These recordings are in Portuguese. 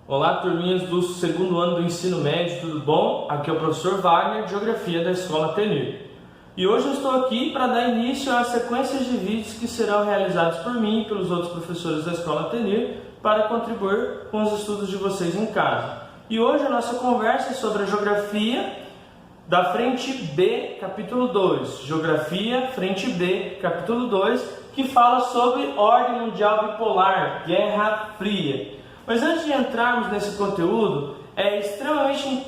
Olá, turminhas do segundo ano do ensino médio, tudo bom? Aqui é o professor Wagner, de Geografia da Escola Tenir. E hoje eu estou aqui para dar início às sequências de vídeos que serão realizados por mim e pelos outros professores da Escola Tenir para contribuir com os estudos de vocês em casa. E hoje a nossa conversa é sobre a Geografia da Frente B, capítulo 2. Geografia, Frente B, capítulo 2, que fala sobre ordem mundial bipolar, Guerra Fria. Mas antes de entrarmos nesse conteúdo, é extremamente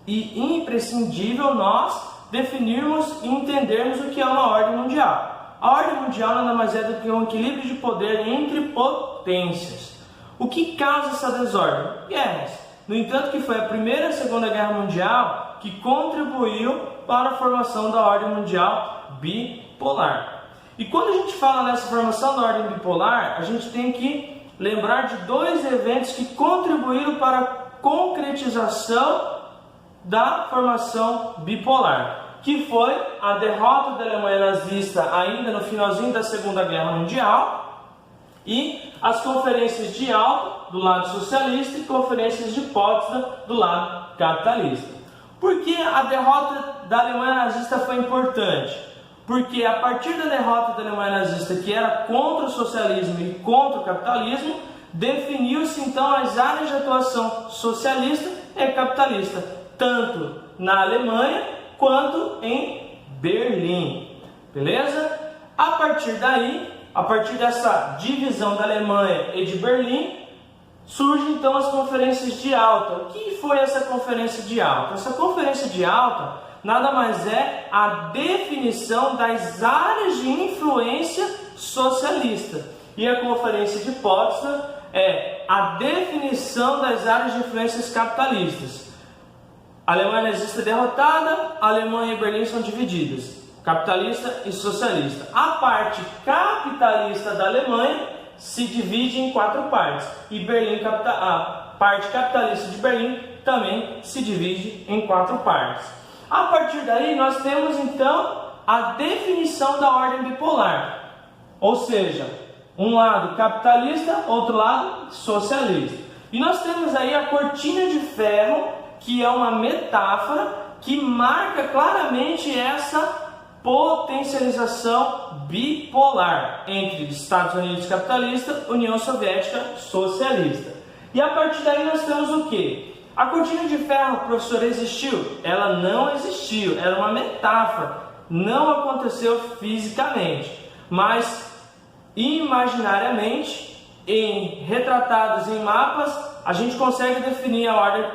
e imprescindível nós definirmos e entendermos o que é uma ordem mundial. A ordem mundial nada mais é do que um equilíbrio de poder entre potências. O que causa essa desordem? Guerras. No entanto, que foi a Primeira e a Segunda Guerra Mundial que contribuiu para a formação da ordem mundial bipolar. E quando a gente fala nessa formação da ordem bipolar, a gente tem que lembrar de dois eventos que contribuíram para a concretização da formação bipolar, que foi a derrota da Alemanha nazista ainda no finalzinho da Segunda Guerra Mundial e as conferências de Yalta do lado socialista e conferências de Potsdam do lado capitalista. Por que a derrota da Alemanha nazista foi importante? Porque a partir da derrota da Alemanha nazista, que era contra o socialismo e contra o capitalismo, definiu-se então as áreas de atuação socialista e capitalista, tanto na Alemanha quanto em Berlim. Beleza? A partir daí, a partir dessa divisão da Alemanha e de Berlim, surgem então as conferências de Yalta. O que foi essa conferência de Yalta? Essa conferência de Yalta nada mais é a definição das áreas de influência socialista. E a Conferência de Potsdam é a definição das áreas de influências capitalistas. A Alemanha nazista derrotada, a Alemanha e Berlim são divididas, capitalista e socialista. A parte capitalista da Alemanha se divide em quatro partes. E Berlim, a parte capitalista de Berlim também se divide em quatro partes. A partir daí, nós temos então a definição da ordem bipolar, ou seja, um lado capitalista, outro lado socialista. E nós temos aí a cortina de ferro, que é uma metáfora que marca claramente essa potencialização bipolar entre Estados Unidos capitalista e União Soviética socialista. E a partir daí nós temos o quê? A cortina de ferro, professor, existiu? Ela não existiu, era uma metáfora, não aconteceu fisicamente, mas imaginariamente, retratados em mapas, a gente consegue definir a ordem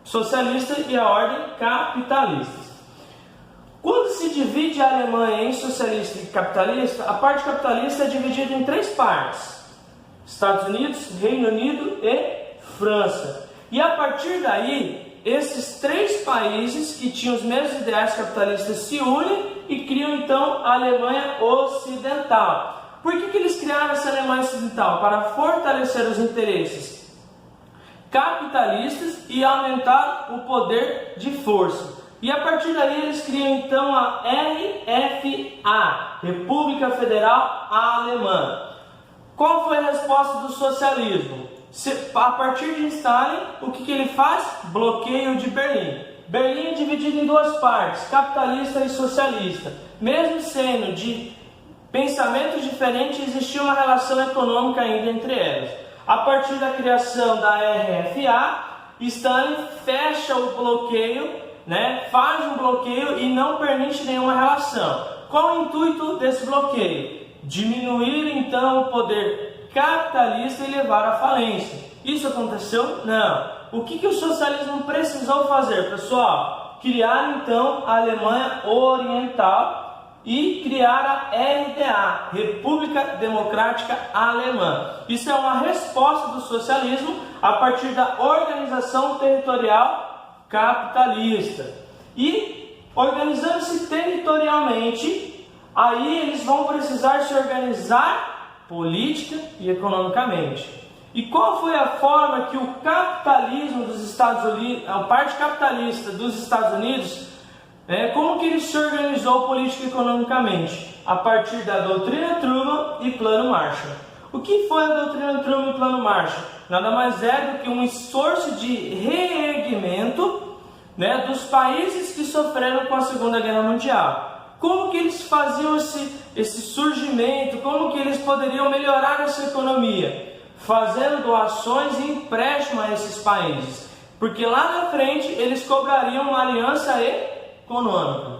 socialista e a ordem capitalista. Quando se divide a Alemanha em socialista e capitalista, a parte capitalista é dividida em três partes: Estados Unidos, Reino Unido e França. E a partir daí, esses três países que tinham os mesmos ideais capitalistas se unem e criam então a Alemanha Ocidental. Por que eles criaram essa Alemanha Ocidental? Para fortalecer os interesses capitalistas e aumentar o poder de força. E a partir daí eles criam então a RFA, República Federal Alemã. Qual foi a resposta do socialismo? A partir de Stalin, o que ele faz? Bloqueio de Berlim. Berlim é dividido em duas partes, capitalista e socialista. Mesmo sendo de pensamentos diferentes, existia uma relação econômica ainda entre elas. A partir da criação da RFA, Stalin fecha o bloqueio, faz um bloqueio e não permite nenhuma relação. Qual o intuito desse bloqueio? Diminuir então o poder capitalista e levar à falência. Isso aconteceu? Não. O que o socialismo precisou fazer, pessoal? Criar então a Alemanha Oriental e criar a RDA, República Democrática Alemã. Isso é uma resposta do socialismo a partir da organização territorial capitalista. E organizando-se territorialmente, aí eles vão precisar se organizar política e economicamente. E qual foi a forma que o capitalismo dos Estados Unidos, a parte capitalista dos Estados Unidos, como que ele se organizou política e economicamente? A partir da doutrina Truman e Plano Marshall. O que foi a doutrina Truman e Plano Marshall? nada mais é do que um esforço de reerguimento, né, dos países que sofreram com a Segunda Guerra Mundial. Como que eles faziam esse surgimento? Como que eles poderiam melhorar essa economia? Fazendo doações e empréstimo a esses países. Porque lá na frente eles cobrariam uma aliança econômica.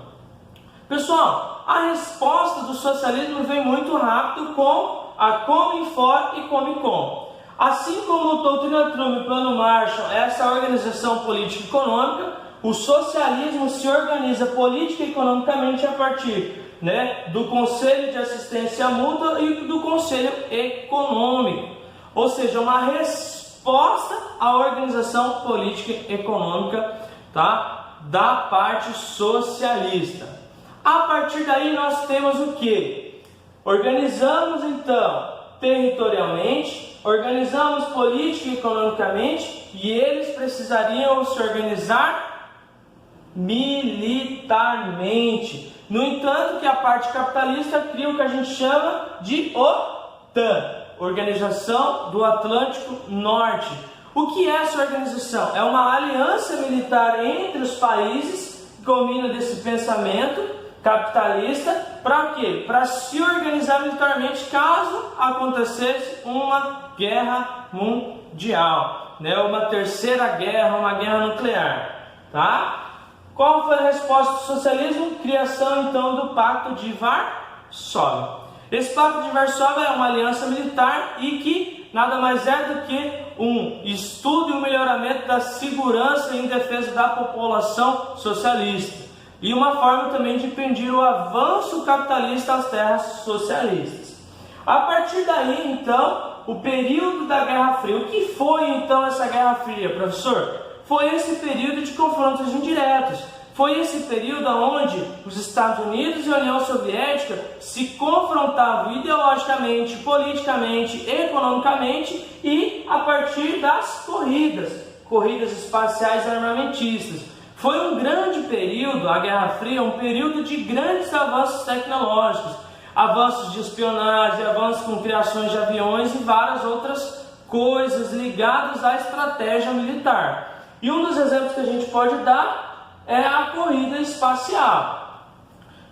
Pessoal, a resposta do socialismo vem muito rápido com a Cominfor e Comecon. Assim como o Doutrina Truman e Plano Marshall, essa organização política e econômica, o socialismo se organiza política e economicamente a partir, né, do Conselho de Assistência Mútua e do Conselho Econômico. Ou seja, uma resposta à organização política e econômica, tá, da parte socialista. A partir daí nós temos o que? Organizamos então territorialmente, organizamos política e economicamente, e eles precisariam se organizar militarmente. No entanto, que a parte capitalista cria o que a gente chama de OTAN, Organização do Atlântico Norte. O que é essa organização? É uma aliança militar entre os países que combina desse pensamento capitalista. Para quê? Para se organizar militarmente caso acontecesse uma guerra mundial, né? Uma terceira guerra, uma guerra nuclear, tá? Qual foi a resposta do socialismo? Criação então do Pacto de Varsóvia. Esse Pacto de Varsóvia é uma aliança militar e que nada mais é do que um estudo e um melhoramento da segurança em defesa da população socialista. E uma forma também de impedir o avanço capitalista às terras socialistas. A partir daí, então, o período da Guerra Fria. O que foi, então, essa Guerra Fria, professor? Foi esse período de confrontos indiretos. Foi esse período onde os Estados Unidos e a União Soviética se confrontavam ideologicamente, politicamente, economicamente e a partir das corridas espaciais armamentistas. Foi um grande período, a Guerra Fria, um período de grandes avanços tecnológicos, avanços de espionagem, avanços com criações de aviões e várias outras coisas ligadas à estratégia militar. E um dos exemplos que a gente pode dar é a corrida espacial.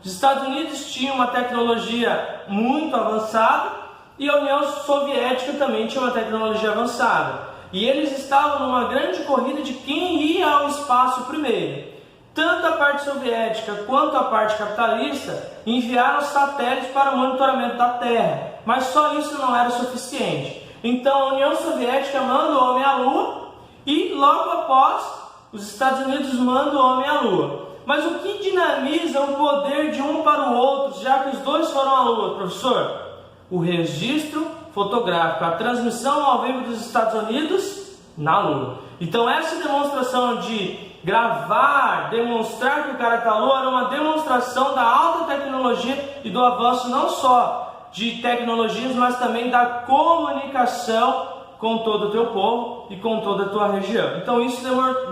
Os Estados Unidos tinham uma tecnologia muito avançada e a União Soviética também tinha uma tecnologia avançada. E eles estavam numa grande corrida de quem ia ao espaço primeiro. Tanto a parte soviética quanto a parte capitalista enviaram satélites para o monitoramento da Terra, mas só isso não era suficiente. Então a União Soviética manda o homem à Lua e logo após os Estados Unidos mandam o homem à Lua. Mas o que dinamiza o poder de um para o outro, já que os dois foram à Lua, professor? O registro fotográfico, a transmissão ao vivo dos Estados Unidos na Lua. Então essa demonstração de gravar, demonstrar que o cara está à Lua, era uma demonstração da alta tecnologia e do avanço não só de tecnologias, mas também da comunicação com todo o teu povo e com toda a tua região. Então isso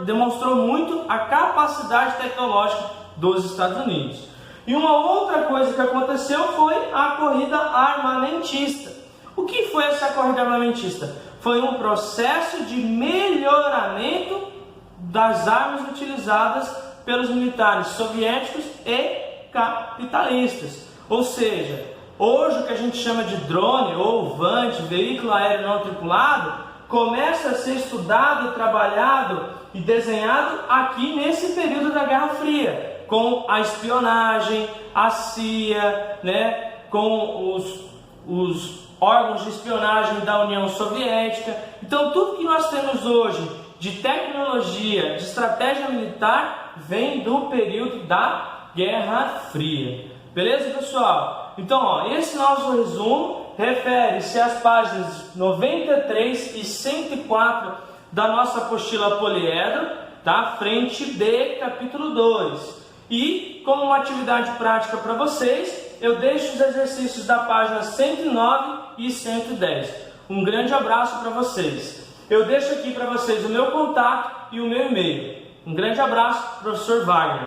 demonstrou muito a capacidade tecnológica dos Estados Unidos. E uma outra coisa que aconteceu foi a corrida armamentista. O que foi essa corrida armamentista? Foi um processo de melhoramento das armas utilizadas pelos militares soviéticos e capitalistas. Ou seja, hoje o que a gente chama de drone ou VANT, veículo aéreo não tripulado, começa a ser estudado, trabalhado e desenhado aqui nesse período da Guerra Fria, com a espionagem, a CIA, né, com os órgãos de espionagem da União Soviética. Então tudo que nós temos hoje de tecnologia, de estratégia militar, vem do período da Guerra Fria. Beleza, pessoal? Então, esse nosso resumo refere-se às páginas 93 e 104 da nossa apostila Poliedro, tá? Frente B, capítulo 2. E, como uma atividade prática para vocês, eu deixo os exercícios da página 109 e 110. Um grande abraço para vocês. Eu deixo aqui para vocês o meu contato e o meu e-mail. Um grande abraço, professor Wagner.